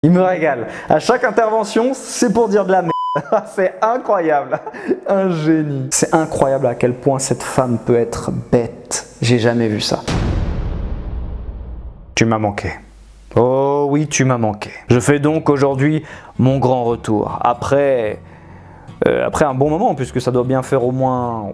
Il me régale. À chaque intervention, c'est pour dire de la merde. C'est incroyable. Un génie. C'est incroyable à quel point cette femme peut être bête. J'ai jamais vu ça. Tu m'as manqué. Oh oui, tu m'as manqué. Je fais donc aujourd'hui mon grand retour. Après un bon moment, puisque ça doit bien faire au moins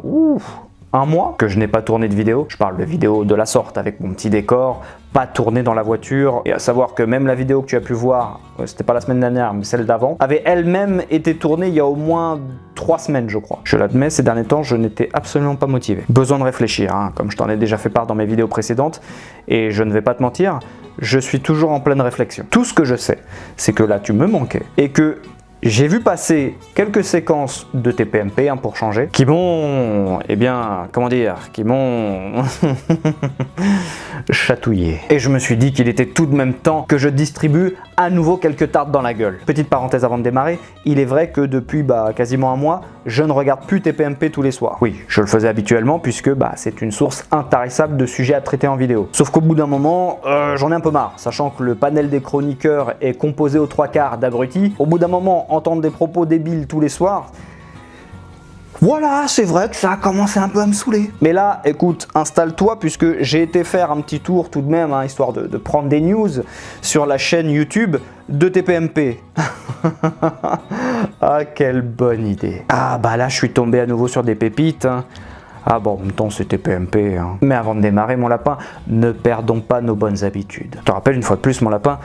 un mois que je n'ai pas tourné de vidéo. Je parle de vidéo de la sorte, avec mon petit décor, pas tourné dans la voiture. Et à savoir que même la vidéo que tu as pu voir, c'était pas la semaine dernière, mais celle d'avant, avait elle-même été tournée il y a au moins 3 semaines, je crois. Je l'admets, ces derniers temps, je n'étais absolument pas motivé. Besoin de réfléchir, hein, comme je t'en ai déjà fait part dans mes vidéos précédentes. Et je ne vais pas te mentir, je suis toujours en pleine réflexion. Tout ce que je sais, c'est que là, tu me manquais. Et que j'ai vu passer quelques séquences de TPMP, hein, pour changer, qui m'ont, eh bien, comment dire, qui m'ont chatouillé. Et je me suis dit qu'il était tout de même temps que je distribue à nouveau quelques tartes dans la gueule. Petite parenthèse avant de démarrer, il est vrai que depuis quasiment un mois, je ne regarde plus TPMP tous les soirs. Oui, je le faisais habituellement puisque c'est une source intarissable de sujets à traiter en vidéo. Sauf qu'au bout d'un moment, j'en ai un peu marre, sachant que le panel des chroniqueurs est composé aux 3/4 d'abrutis. Au bout d'un moment, entendre des propos débiles tous les soirs, voilà, c'est vrai que ça a commencé un peu à me saouler. Mais là, écoute, installe-toi puisque j'ai été faire un petit tour tout de même, hein, histoire de prendre des news sur la chaîne YouTube de TPMP. Ah, quelle bonne idée. Ah là, je suis tombé à nouveau sur des pépites. Hein. Ah bon, en même temps, c'est TPMP. Hein. Mais avant de démarrer, mon lapin, ne perdons pas nos bonnes habitudes. Je te rappelle une fois de plus, mon lapin,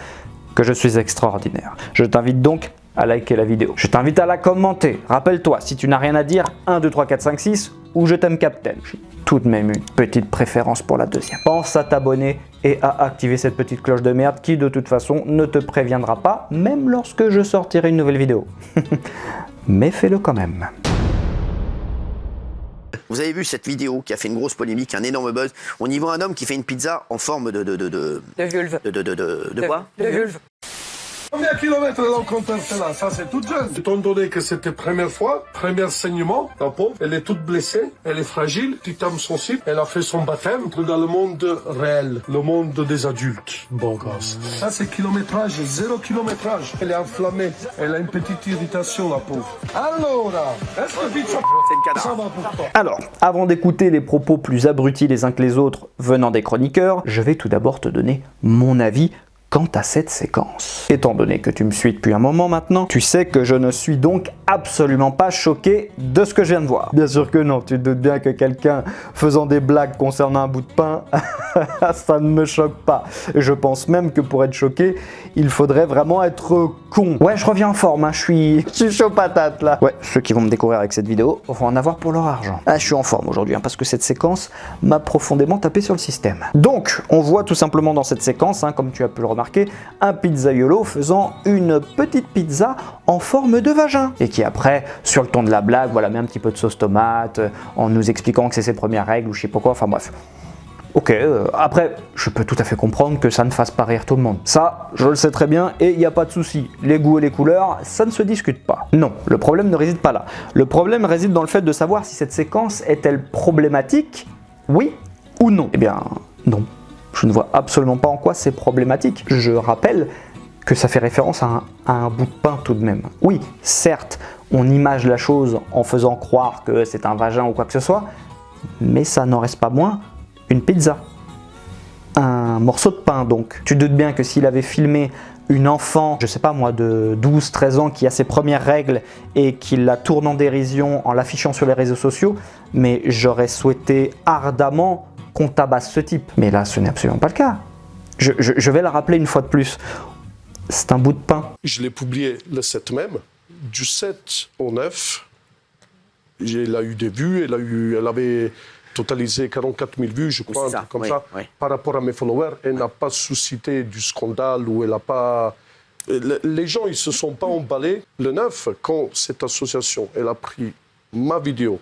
que je suis extraordinaire. Je t'invite donc à liker la vidéo. Je t'invite à la commenter. Rappelle-toi, si tu n'as rien à dire, 1, 2, 3, 4, 5, 6 ou je t'aime Captain. J'ai tout de même une petite préférence pour la deuxième. Pense à t'abonner et à activer cette petite cloche de merde qui de toute façon ne te préviendra pas, même lorsque je sortirai une nouvelle vidéo. Mais fais-le quand même. Vous avez vu cette vidéo qui a fait une grosse polémique, un énorme buzz. On y voit un homme qui fait une pizza en forme de vulve. De quoi? De vulve. Combien de kilomètres dans le compteur c'est là? Ça c'est toute jeune. Étant donné que c'était première fois, premier saignement, la pauvre, elle est toute blessée, elle est fragile, petite âme sensible, elle a fait son baptême dans le monde réel, le monde des adultes. Bon gosse. Ça c'est kilométrage, 0 kilométrage. Elle est enflammée, elle a une petite irritation la pauvre. Alors, est-ce que vite ça va pour toi? Alors, avant d'écouter les propos plus abrutis les uns que les autres venant des chroniqueurs, je vais tout d'abord te donner mon avis quant à cette séquence. Étant donné que tu me suis depuis un moment maintenant, tu sais que je ne suis donc absolument pas choqué de ce que je viens de voir. Bien sûr que non, tu te doutes bien que quelqu'un faisant des blagues concernant un bout de pain, ça ne me choque pas. Je pense même que pour être choqué, il faudrait vraiment être con. Ouais, je reviens en forme, hein, je suis chaud patate là. Ouais, ceux qui vont me découvrir avec cette vidéo vont en avoir pour leur argent. Ah, je suis en forme aujourd'hui, hein, parce que cette séquence m'a profondément tapé sur le système. Donc, on voit tout simplement dans cette séquence, hein, comme tu as pu le remarquer, un pizzaiolo faisant une petite pizza en forme de vagin. Et qui après, sur le ton de la blague, voilà, met un petit peu de sauce tomate, en nous expliquant que c'est ses premières règles ou je sais pas quoi, enfin bref. Ok, après, je peux tout à fait comprendre que ça ne fasse pas rire tout le monde. Ça, je le sais très bien et il n'y a pas de souci. Les goûts et les couleurs, ça ne se discute pas. Non, le problème ne réside pas là. Le problème réside dans le fait de savoir si cette séquence est-elle problématique, oui ou non. Eh bien, non. Je ne vois absolument pas en quoi c'est problématique. Je rappelle que ça fait référence à un bout de pain tout de même. Oui, certes, on image la chose en faisant croire que c'est un vagin ou quoi que ce soit, mais ça n'en reste pas moins une pizza. Un morceau de pain donc. Tu te doutes bien que s'il avait filmé une enfant, je sais pas moi, de 12-13 ans qui a ses premières règles et qui la tourne en dérision en l'affichant sur les réseaux sociaux, mais j'aurais souhaité ardemment qu'on tabasse ce type. Mais là, ce n'est absolument pas le cas. Je vais le rappeler une fois de plus. C'est un bout de pain. Je l'ai publié le 7 même. Du 7 au 9, elle a eu des vues, elle avait totalisé 44 000 vues, je crois, un truc comme ça. Oui. Par rapport à mes followers, elle n'a pas suscité du scandale ou elle n'a pas... Les gens, ils se sont pas emballés. Le 9, quand cette association, elle a pris ma vidéo,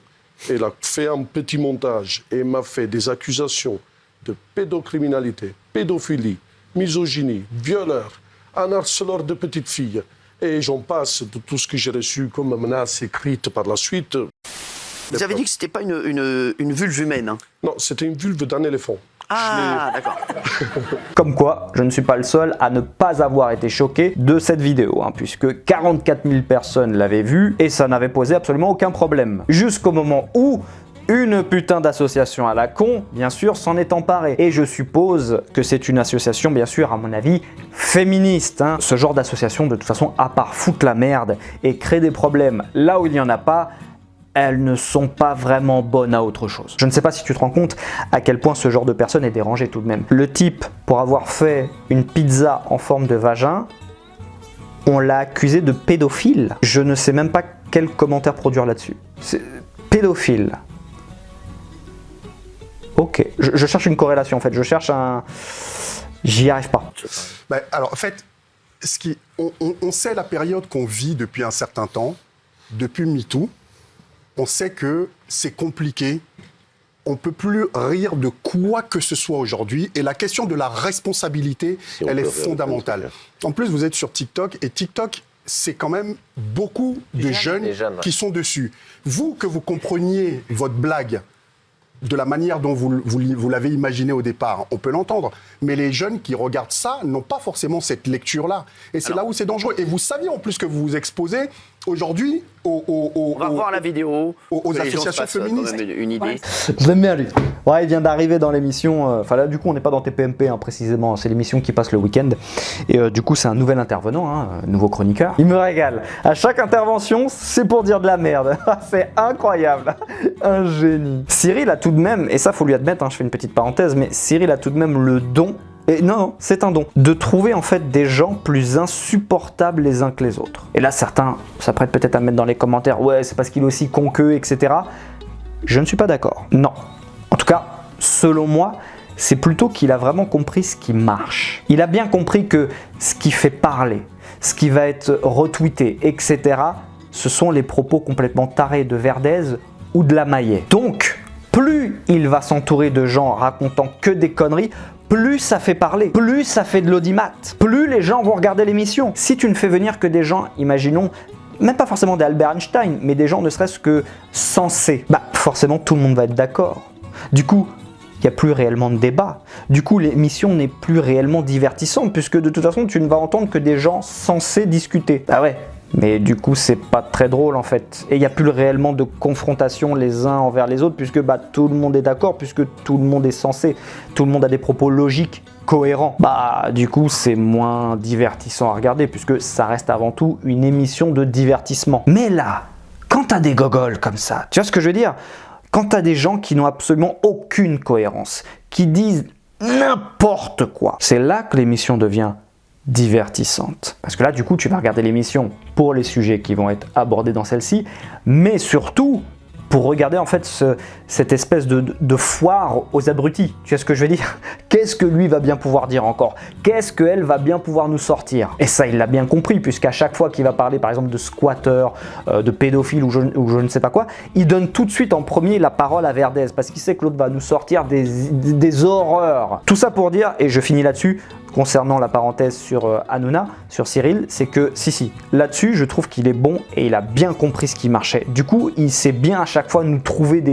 elle a fait un petit montage et m'a fait des accusations de pédocriminalité, pédophilie, misogynie, violeur, un harceleur de petites filles. Et j'en passe de tout ce que j'ai reçu comme menace écrite par la suite. Vous avez dit que c'était pas une vulve humaine, hein? Non, c'était une vulve d'un éléphant. Ah, d'accord. Comme quoi, je ne suis pas le seul à ne pas avoir été choqué de cette vidéo, hein, puisque 44 000 personnes l'avaient vue et ça n'avait posé absolument aucun problème. Jusqu'au moment où une putain d'association à la con, bien sûr, s'en est emparée. Et je suppose que c'est une association, bien sûr, à mon avis, féministe. Hein. Ce genre d'association, de toute façon, à part foutre la merde et créer des problèmes là où il n'y en a pas, elles ne sont pas vraiment bonnes à autre chose. Je ne sais pas si tu te rends compte à quel point ce genre de personne est dérangé tout de même. Le type, pour avoir fait une pizza en forme de vagin, on l'a accusé de pédophile. Je ne sais même pas quel commentaire produire là-dessus. C'est pédophile. Ok, je cherche une corrélation en fait, je cherche un... J'y arrive pas. Ben, alors en fait, on sait la période qu'on vit depuis un certain temps, depuis MeToo, on sait que c'est compliqué, on ne peut plus rire de quoi que ce soit aujourd'hui, et la question de la responsabilité, elle est fondamentale. En plus, vous êtes sur TikTok, et TikTok, c'est quand même beaucoup de jeunes qui sont dessus. Vous, que vous compreniez votre blague, de la manière dont vous l'avez imaginé au départ, on peut l'entendre. Mais les jeunes qui regardent ça n'ont pas forcément cette lecture-là. Et c'est là où c'est dangereux. Et vous saviez en plus que vous vous exposez aujourd'hui on va voir la vidéo. aux associations féministes. Une idée. Je l'aime bien lui. Ouais, il vient d'arriver dans l'émission. Enfin là, du coup, on n'est pas dans TPMP hein, précisément. C'est l'émission qui passe le week-end. Et du coup, c'est un nouvel intervenant, hein, nouveau chroniqueur. Il me régale. À chaque intervention, c'est pour dire de la merde. C'est incroyable. Un génie. Cyril a tout de même, et ça, faut lui admettre. Hein, je fais une petite parenthèse, mais Cyril a tout de même le don. Et non, c'est un don. De trouver en fait des gens plus insupportables les uns que les autres. Et là, certains s'apprêtent peut-être à mettre dans les commentaires « Ouais, c'est parce qu'il est aussi con qu'eux, etc. » Je ne suis pas d'accord. Non. En tout cas, selon moi, c'est plutôt qu'il a vraiment compris ce qui marche. Il a bien compris que ce qui fait parler, ce qui va être retweeté, etc., ce sont les propos complètement tarés de Verdez ou de la Maillet. Donc, plus il va s'entourer de gens racontant que des conneries, plus ça fait parler, plus ça fait de l'audimat, plus les gens vont regarder l'émission. Si tu ne fais venir que des gens, imaginons, même pas forcément des Albert Einstein, mais des gens ne serait-ce que sensés, bah forcément tout le monde va être d'accord. Du coup, il n'y a plus réellement de débat. Du coup, l'émission n'est plus réellement divertissante, puisque de toute façon, tu ne vas entendre que des gens censés discuter. Ah ouais. Mais du coup, c'est pas très drôle en fait. Et il n'y a plus réellement de confrontation les uns envers les autres, puisque bah, tout le monde est d'accord, puisque tout le monde est censé. Tout le monde a des propos logiques, cohérents. Bah, du coup, c'est moins divertissant à regarder, puisque ça reste avant tout une émission de divertissement. Mais là, quand t'as des gogoles comme ça, tu vois ce que je veux dire ? Quand t'as des gens qui n'ont absolument aucune cohérence, qui disent n'importe quoi, c'est là que l'émission devient divertissante. Parce que là, du coup, tu vas regarder l'émission pour les sujets qui vont être abordés dans celle-ci, mais surtout pour regarder en fait cette espèce de foire aux abrutis. Tu vois ce que je veux dire ? Qu'est-ce que lui va bien pouvoir dire encore ? Qu'est-ce qu'elle va bien pouvoir nous sortir ? Et ça, il l'a bien compris, puisqu'à chaque fois qu'il va parler par exemple de squatteurs, de pédophiles ou je ne sais pas quoi, il donne tout de suite en premier la parole à Verdez, parce qu'il sait que l'autre va nous sortir des horreurs. Tout ça pour dire, et je finis là-dessus, concernant la parenthèse sur Hanouna, sur Cyril, c'est que si, là-dessus, je trouve qu'il est bon et il a bien compris ce qui marchait. Du coup, il sait bien à chaque fois nous trouver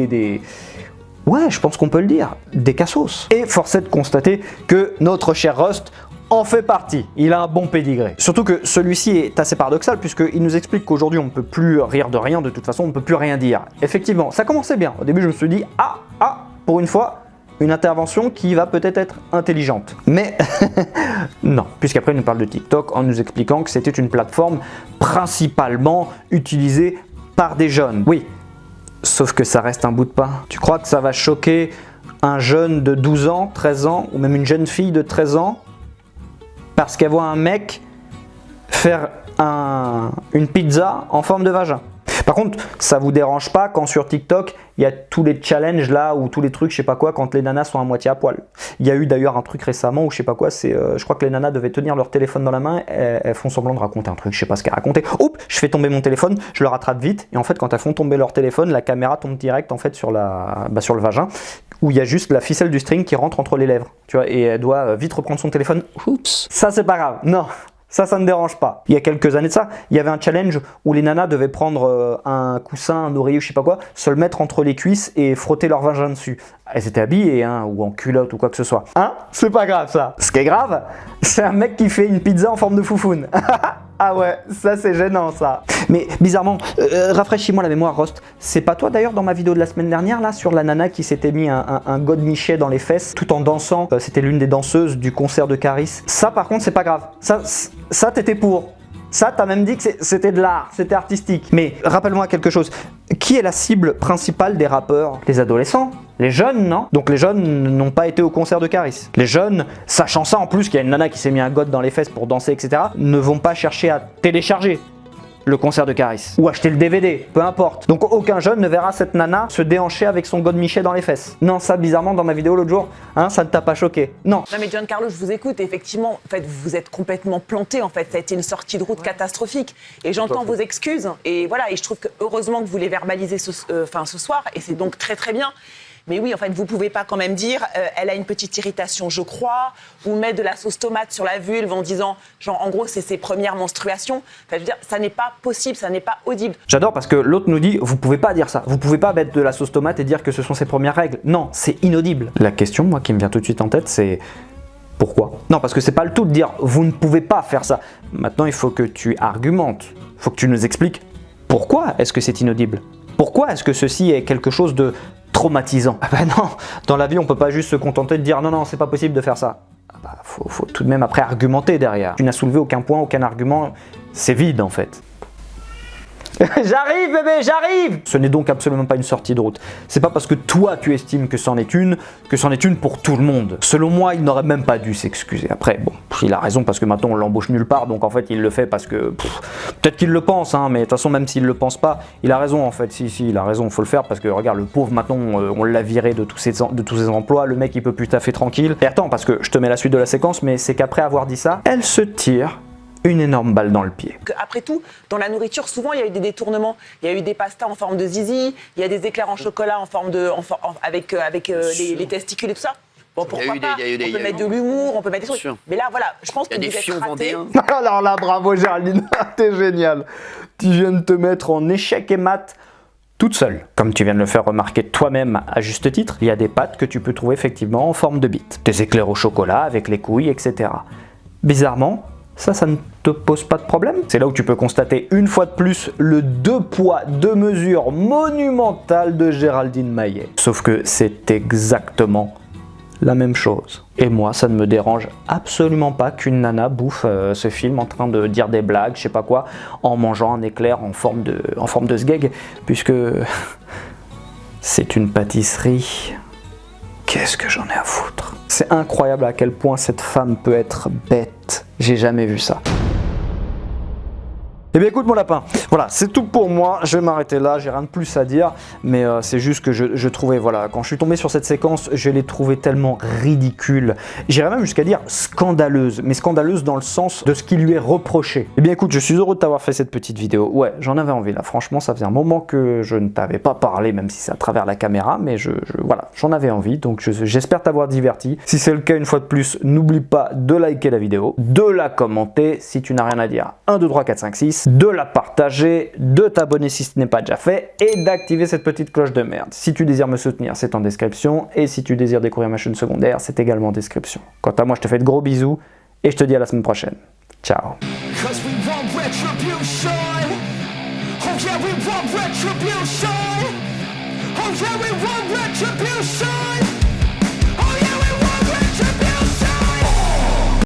ouais, je pense qu'on peut le dire, des cassos. Et force est de constater que notre cher Rust en fait partie. Il a un bon pédigré. Surtout que celui-ci est assez paradoxal, puisqu'il nous explique qu'aujourd'hui, on ne peut plus rire de rien, de toute façon, on ne peut plus rien dire. Effectivement, ça commençait bien. Au début, je me suis dit, pour une fois, une intervention qui va peut-être être intelligente. Mais non, puisqu'après il nous parle de TikTok en nous expliquant que c'était une plateforme principalement utilisée par des jeunes. Oui, sauf que ça reste un bout de pain. Tu crois que ça va choquer un jeune de 12 ans, 13 ans, ou même une jeune fille de 13 ans, parce qu'elle voit un mec faire une pizza en forme de vagin? Par contre, ça vous dérange pas quand sur TikTok, il y a tous les challenges là, ou tous les trucs, je sais pas quoi, quand les nanas sont à moitié à poil. Il y a eu d'ailleurs un truc récemment où je sais pas quoi, je crois que les nanas devaient tenir leur téléphone dans la main, elles font semblant de raconter un truc, je sais pas ce qu'elles racontaient. Oups, je fais tomber mon téléphone, je le rattrape vite, et en fait quand elles font tomber leur téléphone, la caméra tombe direct en fait sur le vagin, où il y a juste la ficelle du string qui rentre entre les lèvres, tu vois, et elle doit vite reprendre son téléphone. Oups, ça c'est pas grave, non. Ça ne dérange pas. Il y a quelques années de ça, il y avait un challenge où les nanas devaient prendre un coussin, un oreiller, je sais pas quoi, se le mettre entre les cuisses et frotter leur vagin dessus. Elles étaient habillées, hein, ou en culotte ou quoi que ce soit. Hein? C'est pas grave ça. Ce qui est grave, c'est un mec qui fait une pizza en forme de foufoune. Ah ouais, ça c'est gênant ça. Mais bizarrement, rafraîchis-moi la mémoire, Rost. C'est pas toi d'ailleurs dans ma vidéo de la semaine dernière là sur la nana qui s'était mis un godemichet dans les fesses tout en dansant. C'était l'une des danseuses du concert de Caris. Ça par contre c'est pas grave. Ça t'étais pour. Ça t'as même dit que c'était de l'art, c'était artistique. Mais rappelle-moi quelque chose. Qui est la cible principale des rappeurs? Les adolescents? Les jeunes, non? Donc les jeunes n'ont pas été au concert de Caris. Les jeunes, sachant ça en plus qu'il y a une nana qui s'est mis un god dans les fesses pour danser, etc., ne vont pas chercher à télécharger le concert de Caris ou acheter le DVD, peu importe. Donc aucun jeune ne verra cette nana se déhancher avec son godemichet dans les fesses. Non, ça bizarrement dans ma vidéo l'autre jour, hein, ça ne t'a pas choqué. Non. Non mais Giancarlo, je vous écoute, effectivement, en fait, vous êtes complètement planté, en fait, ça a été une sortie de route catastrophique. Et j'entends vos excuses, et voilà, et je trouve que heureusement que vous les verbalisez ce soir, et c'est donc très très bien. Mais oui, en fait, vous pouvez pas quand même dire elle a une petite irritation, je crois, ou mettre de la sauce tomate sur la vulve en disant, genre, en gros, c'est ses premières menstruations. Enfin, je veux dire, ça n'est pas possible, ça n'est pas audible. J'adore parce que l'autre nous dit, vous pouvez pas dire ça. Vous pouvez pas mettre de la sauce tomate et dire que ce sont ses premières règles. Non, c'est inaudible. La question, moi, qui me vient tout de suite en tête, c'est pourquoi? Non, parce que c'est pas le tout de dire, vous ne pouvez pas faire ça. Maintenant, il faut que tu argumentes. Il faut que tu nous expliques pourquoi est-ce que c'est inaudible. Pourquoi est-ce que ceci est quelque chose de traumatisant? Ah bah non, dans la vie on peut pas juste se contenter de dire non c'est pas possible de faire ça. Ah bah, faut tout de même après argumenter derrière. Tu n'as soulevé aucun point, aucun argument, c'est vide en fait. J'arrive bébé, j'arrive! Ce n'est donc absolument pas une sortie de route. C'est pas parce que toi tu estimes que c'en est une pour tout le monde. Selon moi, il n'aurait même pas dû s'excuser. Après, bon, il a raison parce que maintenant on l'embauche nulle part, donc en fait il le fait parce que peut-être qu'il le pense, hein, mais de toute façon même s'il le pense pas, il a raison en fait. Si, il a raison, faut le faire parce que regarde le pauvre maintenant on l'a viré de tous ses emplois, le mec il peut plus taffer tranquille. Et attends parce que je te mets la suite de la séquence, mais c'est qu'après avoir dit ça, elle se tire une énorme balle dans le pied. Après tout, dans la nourriture, souvent il y a eu des détournements. Il y a eu des pastas en forme de zizi, il y a des éclairs en chocolat en forme de, avec les testicules et tout ça. Bon, pourquoi pas? On peut mettre de l'humour, on peut mettre des trucs. Mais là, voilà, je pense que vous êtes ratés. Alors là, bravo Géraldine, t'es génial. Tu viens de te mettre en échec et mat toute seule. Comme tu viens de le faire remarquer toi-même à juste titre, il y a des pâtes que tu peux trouver effectivement en forme de bite. Des éclairs au chocolat avec les couilles, etc. Bizarrement, ça ne te pose pas de problème. C'est là où tu peux constater une fois de plus le 2 poids, 2 mesures monumental de Géraldine Maillet. Sauf que c'est exactement la même chose. Et moi, ça ne me dérange absolument pas qu'une nana bouffe ce film en train de dire des blagues, je sais pas quoi, en mangeant un éclair en forme de sgeg, puisque c'est une pâtisserie. Qu'est-ce que j'en ai à foutre? C'est incroyable à quel point cette femme peut être bête. J'ai jamais vu ça. Eh bien écoute mon lapin, voilà, c'est tout pour moi, je vais m'arrêter là, j'ai rien de plus à dire, mais c'est juste que je trouvais, voilà, quand je suis tombé sur cette séquence, je l'ai trouvée tellement ridicule, j'irais même jusqu'à dire scandaleuse, mais scandaleuse dans le sens de ce qui lui est reproché. Eh bien écoute, je suis heureux de t'avoir fait cette petite vidéo, ouais, j'en avais envie là, franchement ça faisait un moment que je ne t'avais pas parlé, même si c'est à travers la caméra, mais voilà, j'en avais envie, donc j'espère t'avoir diverti. Si c'est le cas, une fois de plus, n'oublie pas de liker la vidéo, de la commenter si tu n'as rien à dire, 1, 2, 3, 4, 5, 6, de la partager, de t'abonner si ce n'est pas déjà fait et d'activer cette petite cloche de merde. Si tu désires me soutenir, c'est en description et si tu désires découvrir ma chaîne secondaire, c'est également en description. Quant à moi, je te fais de gros bisous et je te dis à la semaine prochaine. Ciao. Oh yeah, we want retribution.